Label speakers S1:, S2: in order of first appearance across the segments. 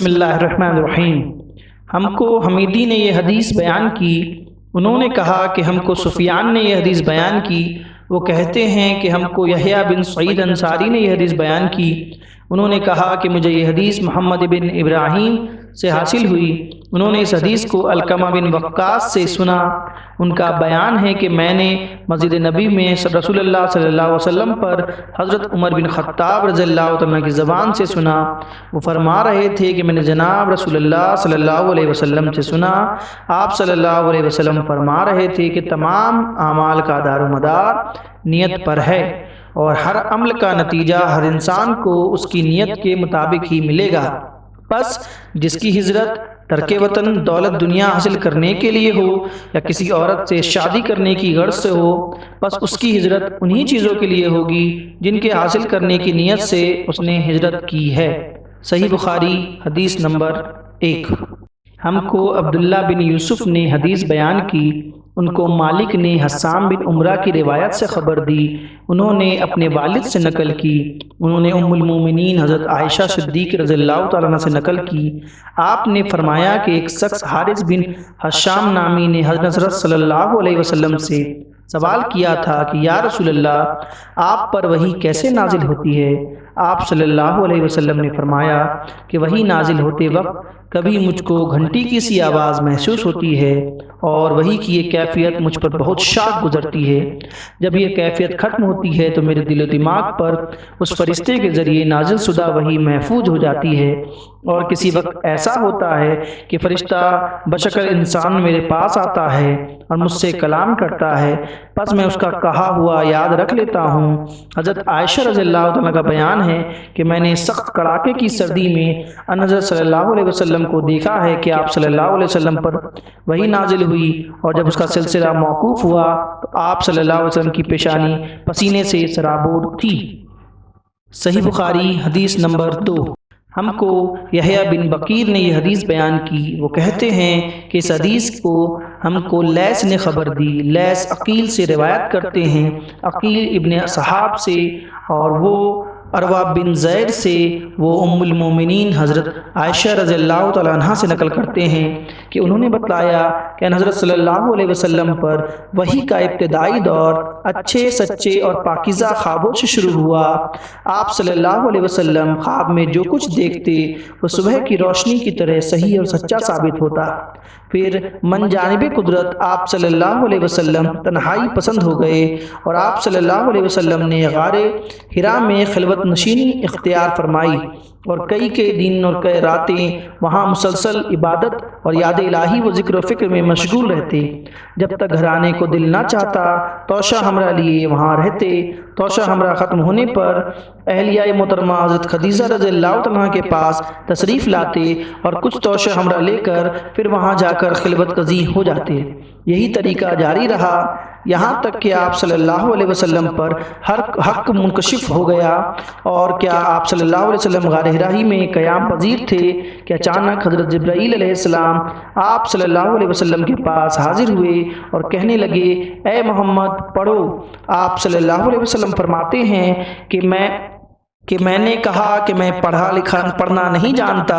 S1: بسم اللہ الرحمن الرحیم۔ ہم کو حمیدی نے یہ حدیث بیان کی، انہوں نے کہا کہ ہم کو سفیان نے یہ حدیث بیان کی، وہ کہتے ہیں کہ ہم کو یحییٰ بن سعید انصاری نے یہ حدیث بیان کی، انہوں نے کہا کہ مجھے یہ حدیث محمد بن ابراہیم سے حاصل ہوئی، انہوں نے اس حدیث کو علقمہ بن وقاص سے سنا۔ ان کا بیان ہے کہ میں نے مسجد نبی میں رسول اللہ صلی اللہ علیہ وسلم پر حضرت عمر بن خطاب رضی اللہ عنہ کی زبان سے سنا، وہ فرما رہے تھے کہ میں نے جناب رسول اللہ صلی اللہ علیہ وسلم سے سنا، آپ صلی اللہ علیہ وسلم فرما رہے تھے کہ تمام اعمال کا دار و مدار نیت پر ہے، اور ہر عمل کا نتیجہ ہر انسان کو اس کی نیت کے مطابق ہی ملے گا۔ پس جس کی ہجرت ترک وطن دولت دنیا حاصل کرنے کے لیے ہو یا کسی عورت سے شادی کرنے کی غرض سے ہو، بس اس کی ہجرت انہی چیزوں کے لیے ہوگی جن کے حاصل کرنے کی نیت سے اس نے ہجرت کی ہے۔ صحیح بخاری حدیث نمبر 1۔ ہم کو عبداللہ بن یوسف نے حدیث بیان کی، ان کو مالک نے حسام بن عمرہ کی روایت سے خبر دی، انہوں نے اپنے والد سے نقل کی، انہوں نے ام المومنین حضرت عائشہ صدیق رضی اللہ تعالیٰ عنہ سے نقل کی، آپ نے فرمایا کہ ایک شخص حارث بن حشام نامی نے حضرت صلی اللہ علیہ وسلم سے سوال کیا تھا کہ یا رسول اللہ، آپ پر وحی کیسے نازل ہوتی ہے؟ آپ صلی اللہ علیہ وسلم نے فرمایا کہ وحی نازل ہوتے وقت کبھی مجھ کو گھنٹی کی سی آواز محسوس ہوتی ہے، اور وحی کی یہ کیفیت مجھ پر بہت شاق گزرتی ہے، جب یہ کیفیت ختم ہوتی ہے تو میرے دل و دماغ پر اس فرشتے کے ذریعے نازل شدہ وحی محفوظ ہو جاتی ہے، اور کسی وقت ایسا ہوتا ہے کہ فرشتہ بشکل انسان میرے پاس آتا ہے اور مجھ سے کلام کرتا ہے، پس میں اس کا کہا ہوا یاد رکھ لیتا ہوں۔ حضرت عائشہ رضی اللہ عنہ کا بیان ہے کہ میں نے سخت کڑاکے کی سردی میں حضرت صلی اللہ علیہ وسلم کو دیکھا ہے کہ آپ صلی اللہ علیہ وسلم پر وحی نازل ہوئی، اور جب اس کا سلسلہ موقوف ہوا تو آپ صلی اللہ علیہ وسلم کی پیشانی پسینے سے سرابور تھی۔ صحیح بخاری حدیث نمبر 2۔ ہم کو یحییٰ بن بکیر نے یہ حدیث بیان کی، وہ کہتے ہیں کہ اس حدیث کو ہم کو لیث نے خبر دی، لیث عقیل سے روایت کرتے ہیں، عقیل ابن صحاب سے، اور وہ عروہ بن زید سے، وہ ام المومنین حضرت عائشہ رضی اللہ تعالیٰ عنہ سے نقل کرتے ہیں کہ انہوں نے بتلایا کہ حضرت صلی اللہ علیہ وسلم پر وحی کا ابتدائی دور اچھے سچے اور پاکیزہ خوابوں سے شروع ہوا۔ آپ صلی اللہ علیہ وسلم خواب میں جو کچھ دیکھتے وہ صبح کی روشنی کی طرح صحیح اور سچا ثابت ہوتا۔ پھر من جانب قدرت آپ صلی اللہ علیہ وسلم تنہائی پسند ہو گئے، اور آپ صلی اللہ علیہ وسلم نے غار حرا میں خلوت نشینی اختیار فرمائی، اور کئی دن اور کئی راتیں وہاں مسلسل عبادت اور یاد الہی و ذکر و فکر میں مشغول رہتے، جب تک گھر آنے کو دل نہ چاہتا توشہ ہمراہ لیے وہاں رہتے۔ توشہ ہمراہ ختم ہونے پر اہلیہ محترمہ حضرت خدیجہ رضی اللہ عنہ کے پاس تشریف لاتے، اور کچھ توشہ ہمراہ لے کر پھر وہاں جا کر خلوت گزیں ہو جاتے۔ یہی طریقہ جاری رہا یہاں تک کہ آپ صلی اللہ علیہ وسلم پر ہر حق منکشف ہو گیا، اور کیا آپ صلی اللہ علیہ وسلم غار حرائی میں قیام پذیر تھے کہ اچانک حضرت جبرائیل علیہ السلام آپ صلی اللہ علیہ وسلم کے پاس حاضر ہوئے اور کہنے لگے، اے محمد پڑھو۔ آپ صلی اللہ علیہ وسلم فرماتے ہیں کہ میں نے کہا کہ میں پڑھنا نہیں جانتا۔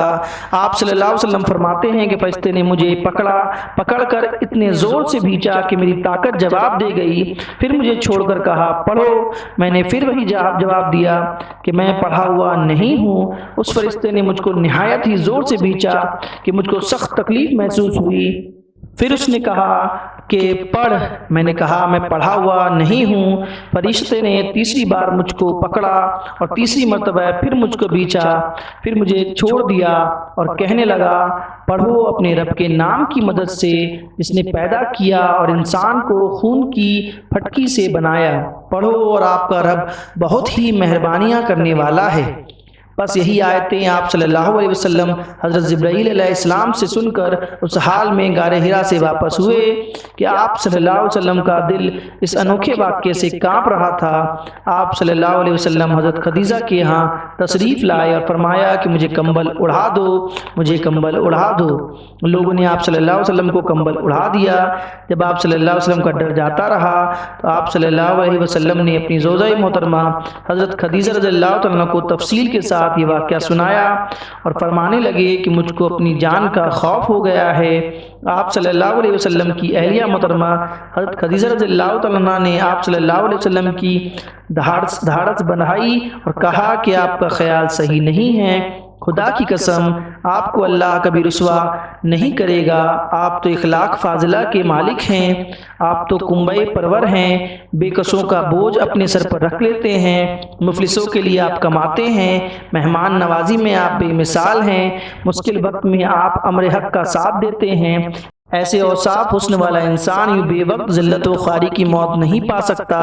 S1: آپ صلی اللہ علیہ وسلم فرماتے ہیں کہ فرشتے نے مجھے پکڑ کر اتنے زور سے بھینچا کہ میری طاقت جواب دے گئی، پھر مجھے چھوڑ کر کہا پڑھو۔ میں نے پھر وہی جواب دیا کہ میں پڑھا ہوا نہیں ہوں۔ اس فرشتے نے مجھ کو نہایت ہی زور سے بھینچا کہ مجھ کو سخت تکلیف محسوس ہوئی، پھر اس نے کہا کہ پڑھ۔ میں نے کہا میں پڑھا ہوا نہیں ہوں۔ فرشتے نے تیسری بار مجھ کو پکڑا اور تیسری مرتبہ پھر مجھ کو بھینچا، پھر مجھے چھوڑ دیا اور کہنے لگا، پڑھو اپنے رب کے نام کی مدد سے جس نے پیدا کیا اور انسان کو خون کی پھٹکی سے بنایا، پڑھو اور آپ کا رب بہت ہی مہربانیاں کرنے والا ہے۔ بس یہی آیتیں آپ صلی اللہ علیہ وسلم حضرت جبرائیل علیہ السلام سے سن کر اس حال میں غار حرا سے واپس ہوئے کہ آپ صلی اللہ علیہ وسلم کا دل اس انوکھے واقعے سے کانپ رہا تھا۔ آپ صلی اللہ علیہ وسلم حضرت خدیجہ کے ہاں تشریف لائے اور فرمایا کہ مجھے کمبل اڑا دو، مجھے کمبل اڑا دو۔ لوگوں نے آپ صلی اللہ علیہ وسلم کو کمبل اڑا دیا۔ جب آپ صلی اللہ علیہ وسلم کا ڈر جاتا رہا تو آپ صلی اللہ علیہ وسلم نے اپنی زوجہ محترمہ حضرت خدیجہ رضی اللہ عنہ کو تفصیل کے ساتھ ساتھ یہ واقعہ سنایا اور فرمانے لگے کہ مجھ کو اپنی جان کا خوف ہو گیا ہے۔ آپ صلی اللہ علیہ وسلم کی اہلیہ محترمہ حضرت خدیجہ رضی اللہ تعالیٰ عنہا نے آپ صلی اللہ علیہ وسلم کی دھاڑس بندھائی اور کہا کہ آپ کا خیال صحیح نہیں ہے، خدا کی قسم آپ کو اللہ کبھی رسوا نہیں کرے گا، آپ تو اخلاق فاضلہ کے مالک ہیں، آپ تو کنبے پرور ہیں، بے کسوں کا بوجھ اپنے سر پر رکھ لیتے ہیں، مفلسوں کے لیے آپ کماتے ہیں، مہمان نوازی میں آپ بے مثال ہیں، مشکل وقت میں آپ امر حق کا ساتھ دیتے ہیں۔ ایسے اوصاف حسن والا انسان یوں بے وقت ذلت و خواری کی موت نہیں پا سکتا۔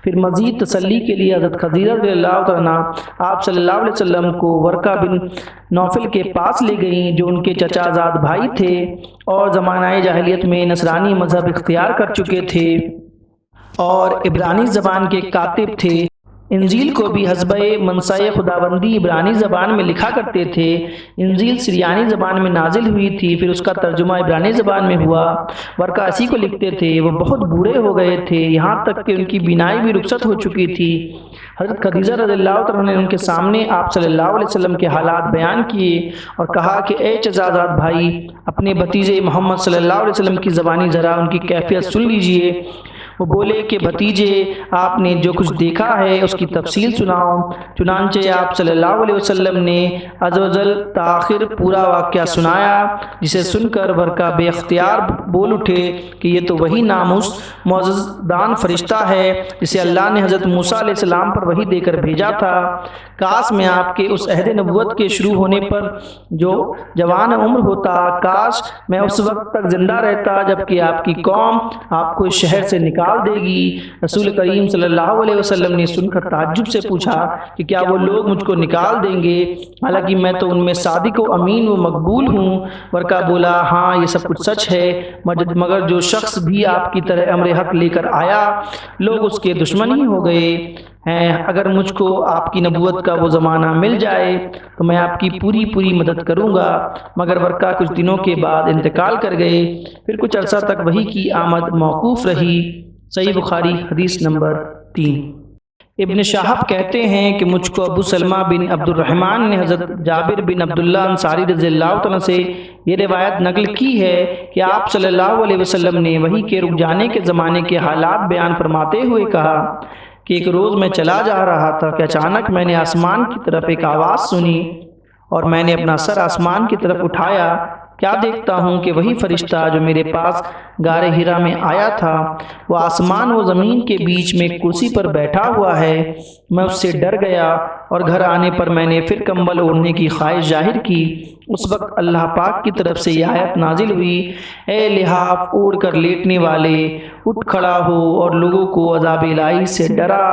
S1: پھر مزید تسلی کے لیے حضرت خدیجہ رضی اللہ عنہا آپ صلی اللہ علیہ وسلم کو ورقہ بن نوفل کے پاس لے گئیں جو ان کے چچا زاد بھائی تھے اور زمانہ جاہلیت میں نصرانی مذہب اختیار کر چکے تھے اور عبرانی زبان کے کاتب تھے۔ انجیل کو بھی حسب منصۂ خداوندی عبرانی زبان میں لکھا کرتے تھے۔ انجیل سریانی زبان میں نازل ہوئی تھی، پھر اس کا ترجمہ عبرانی زبان میں ہوا۔ ورقہ اسی کو لکھتے تھے۔ وہ بہت بوڑھے ہو گئے تھے، یہاں تک کہ ان کی بینائی بھی رخصت ہو چکی تھی۔ حضرت خدیجہ رضی اللہ عنہا نے ان کے سامنے آپ صلی اللہ علیہ وسلم کے حالات بیان کیے اور کہا کہ اے چچا زاد بھائی، اپنے بھتیجے محمد صلی اللہ علیہ وسلم کی زبانی ذرا ان کی کیفیت سن لیجئے۔ وہ بولے کہ بھتیجے، آپ نے جو کچھ دیکھا ہے اس کی تفصیل سناؤ۔ چنانچہ آپ صلی اللہ علیہ وسلم نے ازوجل تاخیر پورا واقعہ سنایا، جسے سن کر ورقہ بے اختیار بول اٹھے کہ یہ تو وہی ناموس معزز دان فرشتہ ہے جسے اللہ نے حضرت موسیٰ علیہ السلام پر وحی دے کر بھیجا تھا۔ کاش میں آپ کے اس عہد نبوت کے شروع ہونے پر جو جوان عمر ہوتا، کاش میں اس وقت تک زندہ رہتا جبکہ آپ کی قوم آپ کو اس شہر سے نکال دے گی۔ رسول کریم صلی اللہ علیہ وسلم نے سن کر تعجب سے پوچھا کہ کیا وہ لوگ مجھ کو نکال دیں گے، حالانکہ میں تو ان میں صادق و امین و مقبول ہوں۔ ورقہ بولا، ہاں یہ سب کچھ سچ ہے، مگر جو شخص بھی آپ کی طرح امر حق لے کر آیا لوگ اس کے دشمن ہی ہو گئے ہیں۔ اگر مجھ کو آپ کی نبوت کا وہ زمانہ مل جائے تو میں آپ کی پوری مدد کروں گا۔ مگر ورقہ کچھ دنوں کے بعد انتقال کر گئے۔ پھر کچھ عرصہ تک وحی کی آمد موقوف رہی۔ صحیح بخاری حدیث نمبر 3۔ ابن شہاب کہتے ہیں کہ مجھ کو ابو سلمہ بن عبد الرحمن نے حضرت جابر بن عبداللہ انصاری رضی اللہ عنہ سے یہ روایت نقل کی ہے کہ آپ صلی اللہ علیہ وسلم نے وحی کے رک جانے کے زمانے کے حالات بیان فرماتے ہوئے کہا کہ ایک روز میں چلا جا رہا تھا کہ اچانک میں نے آسمان کی طرف ایک آواز سنی اور میں نے اپنا سر آسمان کی طرف اٹھایا، کیا دیکھتا ہوں کہ وہی فرشتہ جو میرے پاس غار حرا میں آیا تھا وہ آسمان و زمین کے بیچ میں کرسی پر بیٹھا ہوا ہے۔ میں اس سے ڈر گیا اور گھر آنے پر میں نے پھر کمبل اوڑھنے کی خواہش ظاہر کی۔ اس وقت اللہ پاک کی طرف سے یہ آیت نازل ہوئی، اے لحاف اوڑھ کر لیٹنے والے، اٹھ کھڑا ہو اور لوگوں کو عذاب الہی سے ڈرا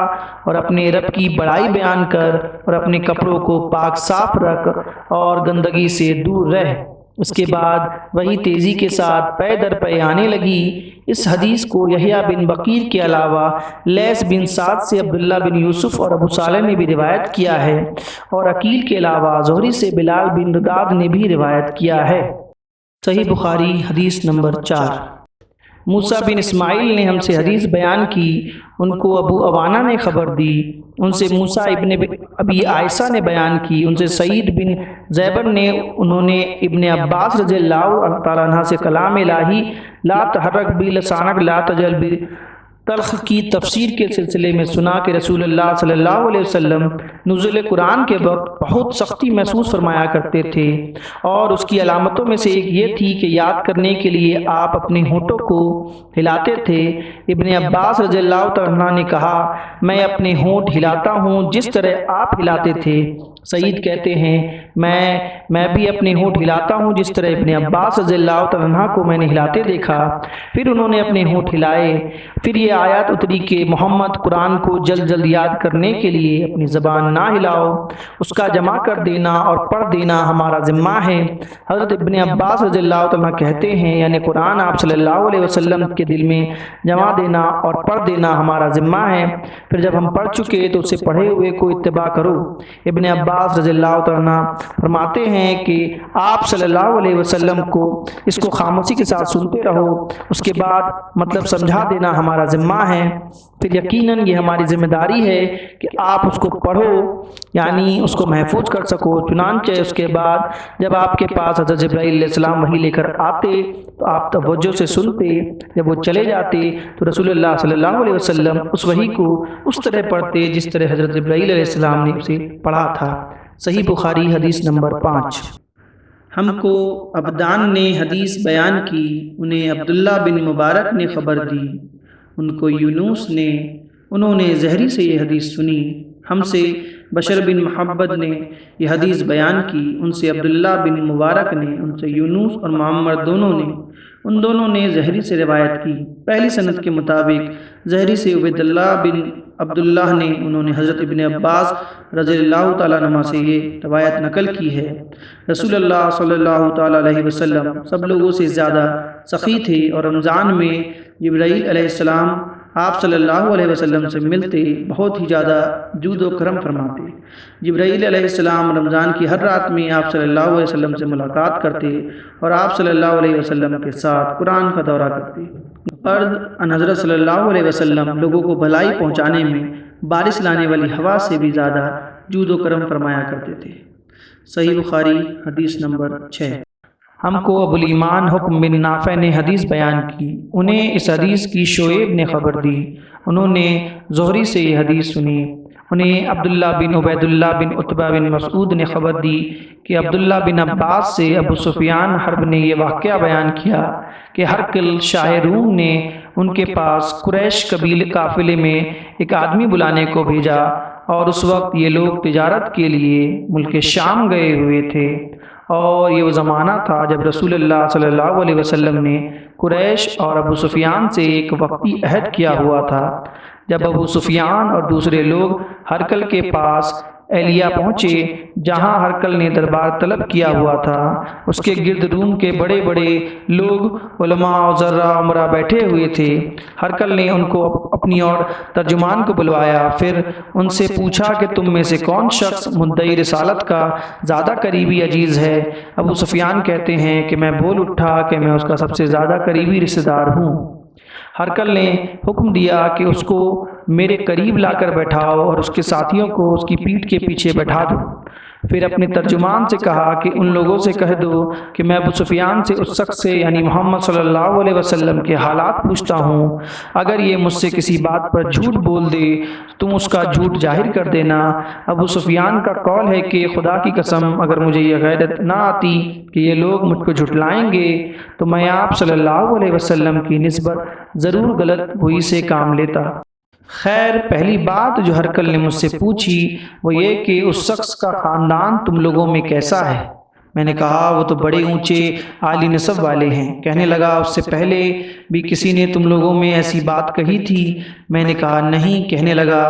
S1: اور اپنے رب کی بڑائی بیان کر اور اپنے کپڑوں کو پاک صاف رکھ اور گندگی سے دور رہ۔ اس کے بعد وہی تیزی کے ساتھ پے در پے آنے لگی۔ اس حدیث کو یحییٰ بن بکیر کے علاوہ لیث بن سعد سے عبداللہ بن یوسف اور ابو صالح نے بھی روایت کیا ہے اور عقیل کے علاوہ زہری سے بلال بن رداد نے بھی روایت کیا ہے۔ صحیح بخاری حدیث نمبر 4۔ موسیٰ بن اسماعیل نے ہم سے حدیث بیان کی، ان کو ابو عوانہ نے خبر دی، ان سے موسیٰ ابن ابی عائشہ نے بیان کی، ان سے سعید بن زیبر نے، انہوں نے ابن عباس رضی اللہ تعالیٰ عنہ سے کلام الہی لا تحرک بی لسانک لا تجل بی تلخ کی تفسیر کے سلسلے میں سنا کہ رسول اللہ صلی اللہ علیہ وسلم نزول قرآن کے وقت بہت سختی محسوس فرمایا کرتے تھے اور اس کی علامتوں میں سے ایک یہ تھی کہ یاد کرنے کے لیے آپ اپنے ہونٹوں کو ہلاتے تھے۔ ابن عباس رضی اللہ عنہ نے کہا، میں اپنے ہونٹ ہلاتا ہوں جس طرح آپ ہلاتے تھے۔ سعید کہتے ہیں، میں بھی اپنے ہونٹ ہلاتا ہوں جس طرح ابن عباس رضی اللہ عنہ کو میں نے ہلاتے دیکھا۔ پھر انہوں نے اپنے ہونٹ ہلائے۔ پھر یہ آیات اتری کہ محمد قرآن کو جلد جلد یاد کرنے کے لیے اپنی زبان نہ ہلاؤ، اس کا جمع کر دینا اور پڑھ دینا ہمارا ذمہ ہے۔ حضرت ابن عباس رضی اللہ عنہ کہتے ہیں، یعنی قرآن آپ صلی اللہ علیہ وسلم کے دل میں جمع دینا اور پڑھ دینا ہمارا ذمہ ہے، پھر جب ہم پڑھ چکے تو اسے پڑھے ہوئے کو اتباع کرو۔ ابن عباس عباس رضی اللہ تعالیٰ عنہ فرماتے ہیں کہ آپ صلی اللہ علیہ وسلم کو اس کو خاموشی کے ساتھ سنتے رہو، اس کے بعد مطلب سمجھا دینا ہمارا ذمہ ہے، پھر یقیناً یہ ہماری ذمہ داری ہے کہ آپ اس کو پڑھو، یعنی اس کو محفوظ کر سکو۔ چنانچہ اس کے بعد جب آپ کے پاس حضرت جبرائیل علیہ السلام وحی لے کر آتے تو آپ توجہ سے سنتے، جب وہ چلے جاتے تو رسول اللہ صلی اللہ علیہ وسلم اس وحی کو اس طرح پڑھتے جس طرح حضرت جبرائیل علیہ السلام نے اسے پڑھا تھا۔ صحیح بخاری حدیث نمبر 5۔ ہم کو عبدان نے حدیث بیان کی، انہیں عبداللہ بن مبارک نے خبر دی، ان کو یونس نے، انہوں نے زہری سے یہ حدیث سنی، ہم سے بشر بن محمد نے یہ حدیث بیان کی، ان سے عبداللہ بن مبارک نے، ان سے یونس اور محمد دونوں نے زہری سے روایت کی۔ پہلی سند کے مطابق زہری سے عبید اللہ بن عبداللہ نے، انہوں نے حضرت ابن عباس رضی اللہ تعالیٰ عنہ سے یہ روایت نقل کی ہے۔ رسول اللہ صلی اللہ تعالیٰ علیہ وسلم سب لوگوں سے زیادہ سخی تھے، اور رمضان میں جبرائیل علیہ السلام آپ صلی اللہ علیہ وسلم سے ملتے، بہت ہی زیادہ جود و کرم فرماتے۔ جبرائیل علیہ السلام رمضان کی ہر رات میں آپ صلی اللہ علیہ وسلم سے ملاقات کرتے اور آپ صلی اللہ علیہ وسلم کے ساتھ قرآن کا دورہ کرتے۔ عرض ان حضرت صلی اللہ علیہ وسلم لوگوں کو بھلائی پہنچانے میں بارش لانے والی ہوا سے بھی زیادہ جود و کرم فرمایا کرتے تھے۔ صحیح بخاری حدیث نمبر 6۔ ہم کو ابو الایمان حکم بن نافع نے حدیث بیان کی، انہیں اس حدیث کی شعیب نے خبر دی، انہوں نے زہری سے یہ حدیث سنی، انہیں عبداللہ بن عبید اللہ بن عتبہ بن مسعود نے خبر دی کہ عبداللہ بن عباس سے ابو سفیان حرب نے یہ واقعہ بیان کیا کہ ہرقل شاہ روم نے ان کے پاس قریش قبیل قافلے میں ایک آدمی بلانے کو بھیجا، اور اس وقت یہ لوگ تجارت کے لیے ملک شام گئے ہوئے تھے، اور یہ وہ زمانہ تھا جب رسول اللہ صلی اللہ علیہ وسلم نے قریش اور ابو سفیان سے ایک وقتی عہد کیا ہوا تھا۔ جب ابو سفیان اور دوسرے لوگ ہرقل کے پاس ایلیا پہنچے جہاں ہرقل نے دربار طلب کیا ہوا تھا، اس کے گرد روم کے بڑے بڑے لوگ علماء و ذرا عمرہ بیٹھے ہوئے تھے۔ ہرقل نے ان کو اپنی اور ترجمان کو بلوایا، پھر ان سے پوچھا کہ تم میں سے کون شخص مدعی رسالت کا زیادہ قریبی عزیز ہے؟ ابو سفیان کہتے ہیں کہ میں بول اٹھا کہ میں اس کا سب سے زیادہ قریبی رشتہ دار ہوں۔ ہرقل نے حکم دیا کہ اس کو میرے قریب لا کر بیٹھاؤ اور اس کے ساتھیوں کو اس کی پیٹھ کے پیچھے بیٹھا دو۔ پھر اپنے ترجمان سے کہا کہ ان لوگوں سے کہہ دو کہ میں ابو سفیان سے اس شخص سے یعنی محمد صلی اللہ علیہ وسلم کے حالات پوچھتا ہوں، اگر یہ مجھ سے کسی بات پر جھوٹ بول دے تم اس کا جھوٹ ظاہر کر دینا۔ ابو سفیان کا قول ہے کہ خدا کی قسم اگر مجھے یہ غیرت نہ آتی کہ یہ لوگ مجھ کو جھٹلائیں گے تو میں آپ صلی اللہ علیہ وسلم کی نسبت ضرور غلط ہوئی سے کام لیتا۔ خیر، پہلی بات جو ہرقل نے مجھ سے پوچھی وہ یہ کہ اس شخص کا خاندان تم لوگوں میں کیسا ہے؟ میں نے کہا وہ تو بڑے اونچے عالی نسب والے ہیں۔ کہنے لگا اس سے پہلے بھی کسی نے تم لوگوں میں ایسی بات کہی تھی؟ میں نے کہا نہیں۔ کہنے لگا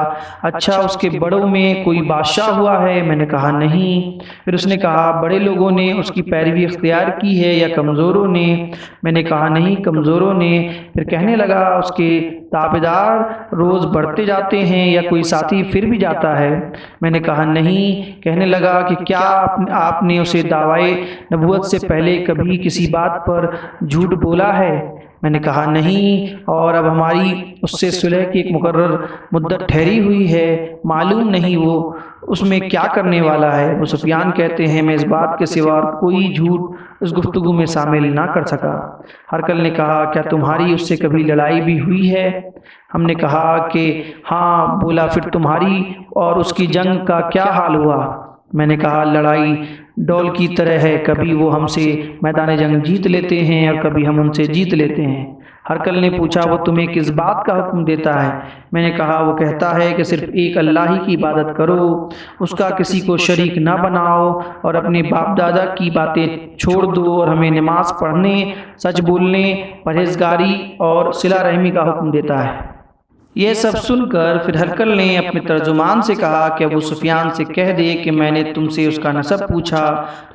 S1: اچھا اس کے بڑوں میں کوئی بادشاہ ہوا ہے؟ میں نے کہا نہیں۔ پھر اس نے کہا بڑے لوگوں نے اس کی پیروی اختیار کی ہے یا کمزوروں نے؟ میں نے کہا نہیں، کمزوروں نے۔ پھر کہنے لگا اس کے تابعدار روز بڑھتے جاتے ہیں یا کوئی ساتھی پھر بھی جاتا ہے؟ میں نے کہا نہیں۔ کہنے لگا کہ کیا آپ نے اسے دعوی نبوت سے پہلے کبھی کسی بات پر جھوٹ بولا ہے؟ میں نے کہا نہیں، اور اب ہماری اس سے صلح کی ایک مقرر مدت ٹھہری ہوئی ہے، معلوم نہیں وہ اس میں کیا کرنے والا ہے۔ ابو سفیان کہتے ہیں میں اس بات کے سوا کوئی جھوٹ اس گفتگو میں شامل نہ کر سکا۔ ہرقل نے کہا کیا تمہاری اس سے کبھی لڑائی بھی ہوئی ہے؟ ہم نے کہا کہ ہاں۔ بولا پھر تمہاری اور اس کی جنگ کا کیا حال ہوا؟ میں نے کہا لڑائی ڈول کی طرح ہے، کبھی وہ ہم سے میدان جنگ جیت لیتے ہیں اور کبھی ہم ان سے جیت لیتے ہیں۔ ہرقل نے پوچھا وہ تمہیں کس بات کا حکم دیتا ہے؟ میں نے کہا وہ کہتا ہے کہ صرف ایک اللہ ہی کی عبادت کرو، اس کا کسی کو شریک نہ بناؤ، اور اپنے باپ دادا کی باتیں چھوڑ دو، اور ہمیں نماز پڑھنے، سچ بولنے، پرہیزگاری اور صلہ رحمی کا حکم دیتا ہے۔ یہ سب سن کر پھر ہرقل نے اپنے ترجمان سے کہا کہ ابو سفیان سے کہہ دے کہ میں نے تم سے اس کا نسب پوچھا،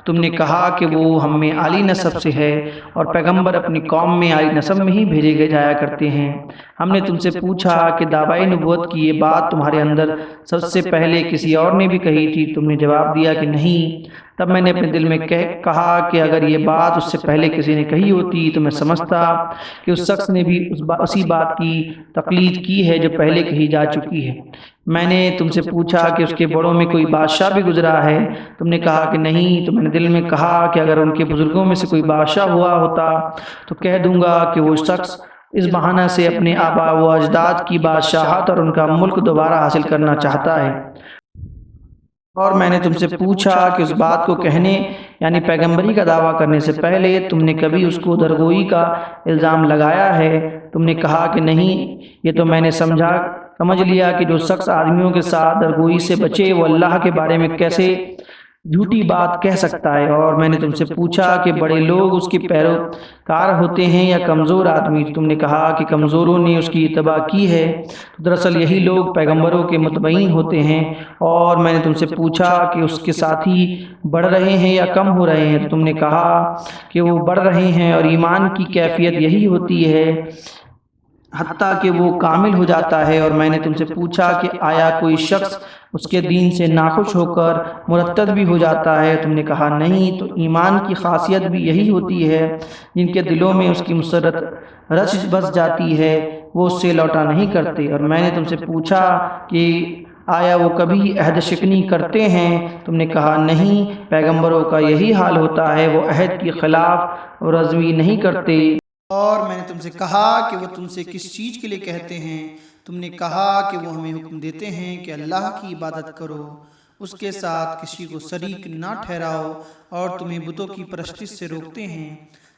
S1: تم نے کہا کہ وہ ہم میں عالی نسب سے ہے، اور پیغمبر اپنی قوم میں عالی نسب میں ہی بھیجے جایا کرتے ہیں۔ ہم نے تم سے پوچھا کہ دعویٰ نبوت کی یہ بات تمہارے اندر سب سے پہلے کسی اور نے بھی کہی تھی؟ تم نے جواب دیا کہ نہیں۔ تب میں نے اپنے دل میں کہا کہ اگر یہ بات اس سے پہلے کسی نے کہی ہوتی تو میں سمجھتا کہ اس شخص نے بھی اسی بات کی تقلید کی ہے جو پہلے کہی جا چکی ہے۔ میں نے تم سے پوچھا کہ اس کے بڑوں میں کوئی بادشاہ بھی گزرا ہے؟ تم نے کہا کہ نہیں۔ تو میں نے دل میں کہا کہ اگر ان کے بزرگوں میں سے کوئی بادشاہ ہوا ہوتا تو کہہ دوں گا کہ وہ شخص اس بہانہ سے اپنے آبا و اجداد کی بادشاہت اور ان کا ملک دوبارہ حاصل کرنا چاہتا ہے۔ اور میں نے تم سے پوچھا کہ اس بات کو کہنے یعنی پیغمبری کا دعویٰ کرنے سے پہلے تم نے کبھی اس کو درگوئی کا الزام لگایا ہے؟ تم نے کہا کہ نہیں۔ یہ تو میں نے سمجھ لیا کہ جو شخص آدمیوں کے ساتھ درگوئی سے بچے وہ اللہ کے بارے میں کیسے جھوٹی بات کہہ سکتا ہے۔ اور میں نے تم سے پوچھا کہ بڑے لوگ اس کے پیروکار ہوتے ہیں یا کمزور آدمی؟ تم نے کہا کہ کمزوروں نے اس کی اتباع کی ہے۔ تو دراصل یہی لوگ پیغمبروں کے متبعین ہوتے ہیں۔ اور میں نے تم سے پوچھا کہ اس کے ساتھی بڑھ رہے ہیں یا کم ہو رہے ہیں؟ تو تم نے کہا کہ وہ بڑھ رہے ہیں، اور ایمان کی کیفیت یہی ہوتی ہے حتیٰ کہ وہ کامل ہو جاتا ہے۔ اور میں نے تم سے پوچھا کہ آیا کوئی شخص اس کے دین سے ناخوش ہو کر مرتد بھی ہو جاتا ہے؟ تم نے کہا نہیں۔ تو ایمان کی خاصیت بھی یہی ہوتی ہے، جن کے دلوں میں اس کی مسرت رچ بس جاتی ہے وہ اس سے لوٹا نہیں کرتے۔ اور میں نے تم سے پوچھا کہ آیا وہ کبھی عہد شکنی کرتے ہیں؟ تم نے کہا نہیں۔ پیغمبروں کا یہی حال ہوتا ہے، وہ عہد کی خلاف ورزی نہیں کرتے۔ اور میں نے تم سے کہا کہ وہ تم سے کس چیز کے لیے کہتے ہیں؟ تم نے کہا کہ وہ ہمیں حکم دیتے ہیں کہ اللہ کی عبادت کرو، اس کے ساتھ کسی کو شریک نہ ٹھہراؤ، اور تمہیں بتوں کی پرستش سے روکتے ہیں،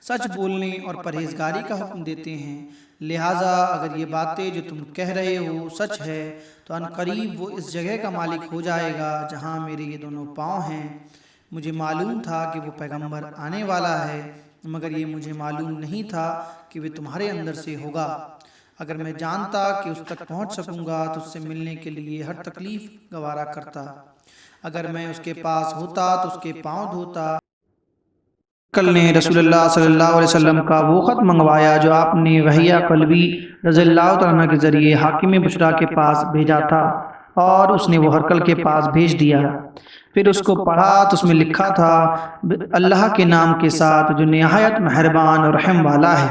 S1: سچ بولنے اور پرہیزگاری کا حکم دیتے ہیں۔ لہٰذا اگر یہ باتیں جو تم کہہ رہے ہو سچ ہے تو ان قریب وہ اس جگہ کا مالک ہو جائے گا جہاں میرے یہ دونوں پاؤں ہیں۔ مجھے معلوم تھا کہ وہ پیغمبر آنے والا ہے، مگر یہ مجھے معلوم نہیں تھا کہ وہ تمہارے اندر سے ہوگا۔ اگر میں جانتا کہ اس تک پہنچ سکوں گا تو اس سے ملنے کے لیے ہر تکلیف گوارا کرتا۔ اگر میں اس کے پاس ہوتا تو اس کے پاؤں دھوتا۔ کل نے رسول اللہ صلی اللہ علیہ وسلم کا وہ خط منگوایا جو آپ نے وحیہ قلبی رضی اللہ تعالیٰ کے ذریعے حاکم بشریٰ کے پاس بھیجا تھا، اور اس نے وہ ہرقل کے پاس بھیج دیا۔ پھر اس کو پڑھا تو اس میں لکھا تھا اللہ کے نام کے ساتھ جو نہایت مہربان اور رحم والا ہے۔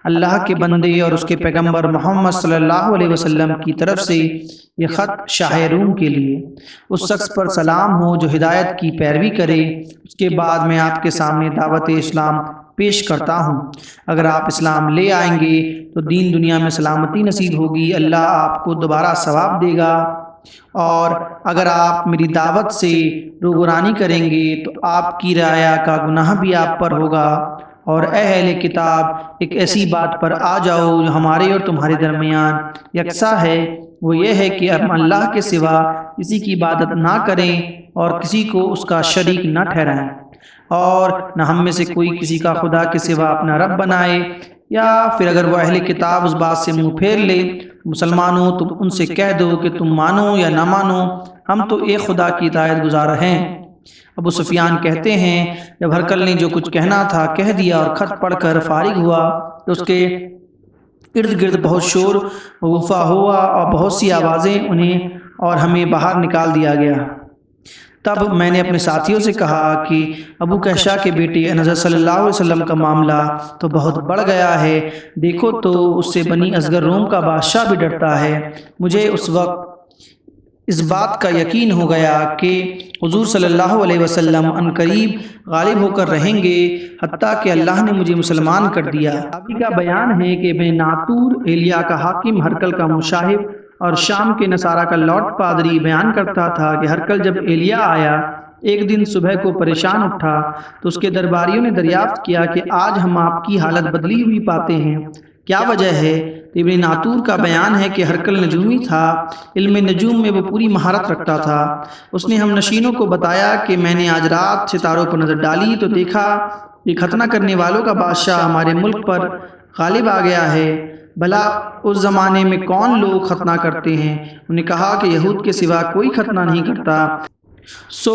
S1: اللہ کے بندے اور اس کے پیغمبر محمد صلی اللہ علیہ وسلم کی طرف سے یہ خط شاہ روم کے لیے۔ اس شخص پر سلام ہو جو ہدایت کی پیروی کرے۔ اس کے بعد میں آپ کے سامنے دعوت اسلام پیش کرتا ہوں۔ اگر آپ اسلام لے آئیں گے تو دین دنیا میں سلامتی نصیب ہوگی، اللہ آپ کو دوبارہ ثواب دے گا، اور اگر آپ میری دعوت سے روگرانی کریں گے تو آپ کی رعایا کا گناہ بھی آپ پر ہوگا۔ اور اے اہل کتاب، ایک ایسی بات پر آ جاؤ جو ہمارے اور تمہارے درمیان یکساں ہے، وہ یہ ہے کہ ہم اللہ کے سوا کسی کی عبادت نہ کریں اور کسی کو اس کا شریک نہ ٹھہرائیں، اور نہ ہم میں سے کوئی کسی کا خدا کے سوا اپنا رب بنائے۔ یا پھر اگر وہ اہل کتاب اس بات سے منہ پھیر لے، مسلمانوں تم ان سے کہہ دو کہ تم مانو یا نہ مانو، ہم تو ایک خدا کی اطاعت گزار ہیں۔ ابو سفیان کہتے ہیں جب ہرقل نے جو کچھ کہنا تھا کہہ دیا اور خط پڑھ کر فارغ ہوا تو اس کے ارد گرد بہت شور غفا ہوا اور بہت سی آوازیں انہیں اور ہمیں باہر نکال دیا گیا۔ تب میں نے اپنے ساتھیوں سے کہا کہ ابو کہشا کے بیٹے حضرت صلی اللہ علیہ وسلم کا معاملہ تو بہت بڑھ گیا ہے، دیکھو تو اس سے بنی اصغر روم کا بادشاہ بھی ڈرتا ہے۔ مجھے اس وقت اس بات کا یقین ہو گیا کہ حضور صلی اللہ علیہ وسلم ان قریب غالب ہو کر رہیں گے، حتیٰ کہ اللہ نے مجھے مسلمان کر دیا۔ راوی کا بیان ہے کہ ابن ناطور ایلیا کا حاکم ہرقل کا مشاہب اور شام کے نصارہ کا لارڈ پادری بیان کرتا تھا کہ ہرقل جب ایلیا آیا ایک دن صبح کو پریشان اٹھا تو اس کے درباریوں نے دریافت کیا کہ آج ہم آپ کی حالت بدلی ہوئی پاتے ہیں، کیا وجہ ہے؟ ابن ناطور کا بیان ہے کہ ہرقل نجومی تھا، علم نجوم میں وہ پوری مہارت رکھتا تھا۔ اس نے ہم نشینوں کو بتایا کہ میں نے آج رات ستاروں پر نظر ڈالی تو دیکھا کہ ختنہ کرنے والوں کا بادشاہ ہمارے ملک پر غالب آ گیا ہے، بھلا اس زمانے میں کون لوگ ختنہ کرتے ہیں؟ انہوں نے کہا کہ یہود کے سوا کوئی ختنہ نہیں کرتا، سو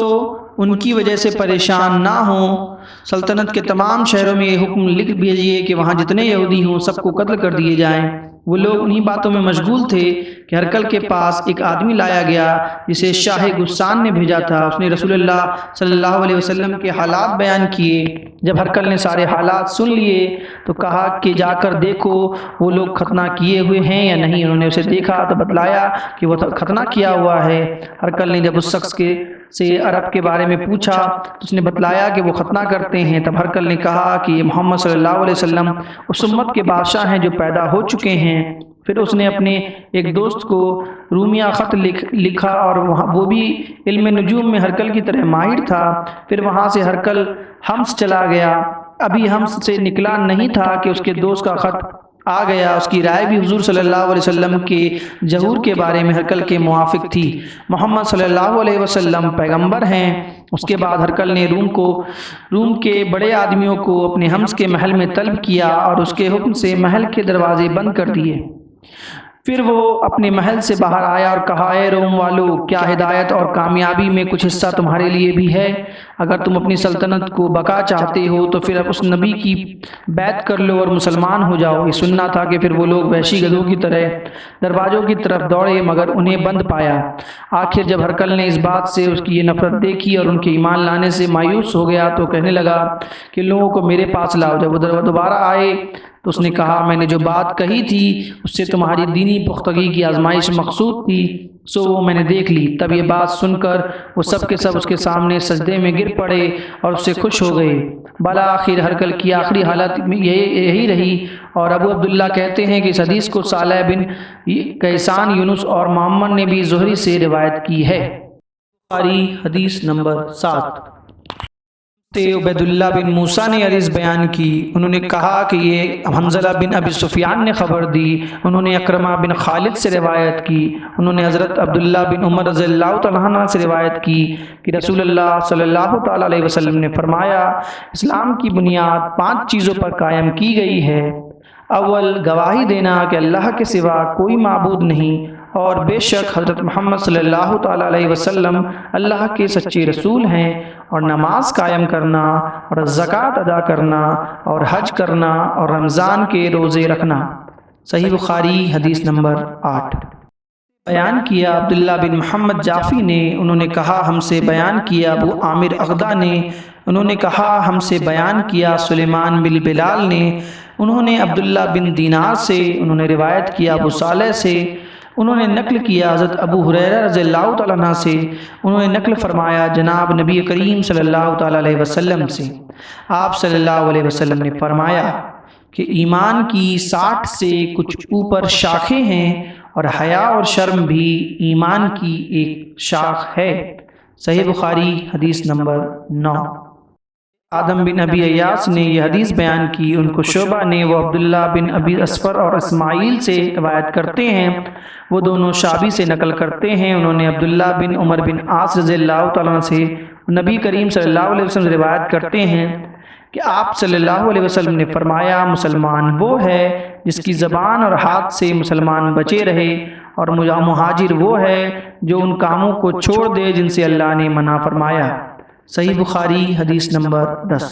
S1: ان کی وجہ سے پریشان نہ ہوں۔ سلطنت کے تمام شہروں میں یہ حکم لکھ بھیجیے کہ وہاں جتنے یہودی ہوں سب کو قتل کر دیے جائیں۔ وہ لوگ انہی باتوں میں مشغول تھے کہ ہرقل کے پاس ایک آدمی لایا گیا جسے شاہ غسان نے بھیجا تھا۔ اس نے رسول اللہ صلی اللہ علیہ وسلم کے حالات بیان کیے۔ جب ہرقل نے سارے حالات سن لیے تو کہا کہ جا کر دیکھو وہ لوگ ختنہ کیے ہوئے ہیں یا نہیں۔ انہوں نے اسے دیکھا تو بتلایا کہ وہ ختنہ کیا ہوا ہے۔ ہرقل نے جب اس شخص سے عرب کے بارے میں پوچھا تو اس نے بتلایا کہ وہ ختنہ کرتے ہیں۔ تب ہرقل نے کہا کہ یہ محمد صلی اللہ علیہ وسلم اس امت کے بادشاہ ہیں جو پیدا ہو چکے ہیں۔ پھر اس نے اپنے ایک دوست کو رومیہ خط لکھا اور وہ بھی علم نجوم میں ہرقل کی طرح ماہر تھا۔ پھر وہاں سے ہرقل حمص چلا گیا۔ ابھی حمص سے نکلا نہیں تھا کہ اس کے دوست کا خط آ گیا۔ اس کی رائے بھی حضور صلی اللہ علیہ وسلم کے ظہور کے بارے میں ہرقل کے موافق تھی۔ محمد صلی اللہ علیہ وسلم پیغمبر ہیں۔ اس کے بعد ہرقل نے روم کے بڑے آدمیوں کو اپنے حمص کے محل میں طلب کیا اور اس کے حکم سے محل کے دروازے بند کر دیے۔ پھر وہ اپنے محل سے باہر آیا اور کہا، اے روم والو، کیا ہدایت اور کامیابی میں کچھ حصہ تمہارے لیے بھی ہے؟ اگر تم اپنی سلطنت کو بقا چاہتے ہو تو پھر اس نبی کی بیعت کر لو اور مسلمان ہو جاؤ۔ یہ سننا تھا کہ پھر وہ لوگ وحشی گدھوں کی طرح دروازوں کی طرف دوڑے مگر انہیں بند پایا۔ آخر جب ہرقل نے اس بات سے اس کی یہ نفرت دیکھی اور ان کے ایمان لانے سے مایوس ہو گیا تو کہنے لگا کہ لوگوں کو میرے پاس لاؤ۔ جب وہ دوبارہ آئے تو اس نے کہا، میں نے جو بات کہی تھی اس سے تمہاری دینی پختگی کی آزمائش مقصود تھی، سو وہ میں نے دیکھ لی۔ تب یہ بات سن کر وہ سب کے سب اس کے سامنے سجدے میں گر پڑے اور اس سے خوش ہو گئے۔ بالآخر ہرقل کی آخری حالت یہی رہی، اور ابو عبداللہ کہتے ہیں کہ اس حدیث کو صالح بن کیسان، یونس اور محمد نے بھی زہری سے روایت کی ہے۔ بخاری حدیث نمبر 7۔ عبید اللہ بن موسیٰ نے حدیث بیان کی۔ انہوں نے کہا کہ یہ حنظلہ بن ابی سفیان نے خبر دی۔ انہوں نے اکرمہ بن خالد سے روایت کی۔ انہوں نے حضرت عبداللہ بن عمر رضی اللہ تعالیٰ عنہ سے روایت کی کہ رسول اللہ صلی اللہ تعالیٰ علیہ وسلم نے فرمایا، اسلام کی بنیاد 5 چیزوں پر قائم کی گئی ہے۔ اول، گواہی دینا کہ اللہ کے سوا کوئی معبود نہیں اور بے شک حضرت محمد صلی اللہ تعالیٰ علیہ وسلم اللہ کے سچے رسول ہیں، اور نماز قائم کرنا اور زکوٰۃ ادا کرنا اور حج کرنا اور رمضان کے روزے رکھنا۔ صحیح بخاری حدیث نمبر 8۔ بیان کیا عبداللہ بن محمد جعفی نے، انہوں نے کہا ہم سے بیان کیا ابو عامر اغدا نے، انہوں نے کہا ہم سے بیان کیا سلیمان بن بلال نے، انہوں نے عبداللہ بن دینار سے، انہوں نے روایت کیا ابو صالح سے، انہوں نے نقل کیا حضرت ابو ہریرہ رضی اللہ تعالیٰ عنہ سے، انہوں نے نقل فرمایا جناب نبی کریم صلی اللہ تعالیٰ علیہ وسلم سے، آپ صلی اللہ علیہ وسلم نے فرمایا کہ ایمان کی 60 سے کچھ اوپر شاخیں ہیں، اور حیا اور شرم بھی ایمان کی ایک شاخ ہے۔ صحیح بخاری حدیث نمبر 9۔ آدم بن ابی ایاس نے یہ حدیث بیان کی۔ ان کو شعبہ نے، وہ عبداللہ بن ابی اسفر اور اسماعیل سے روایت کرتے ہیں، وہ دونوں شعبی سے نقل کرتے ہیں۔ انہوں نے عبداللہ بن عمر بن عاص رضی اللہ تعالیٰ عنہ سے نبی کریم صلی اللہ علیہ وسلم روایت کرتے ہیں کہ آپ صلی اللہ علیہ وسلم نے فرمایا، مسلمان وہ ہے جس کی زبان اور ہاتھ سے مسلمان بچے رہے، اور مہاجر وہ ہے جو ان کاموں کو چھوڑ دے جن سے اللہ نے منع فرمایا۔ صحیح بخاری حدیث نمبر 10۔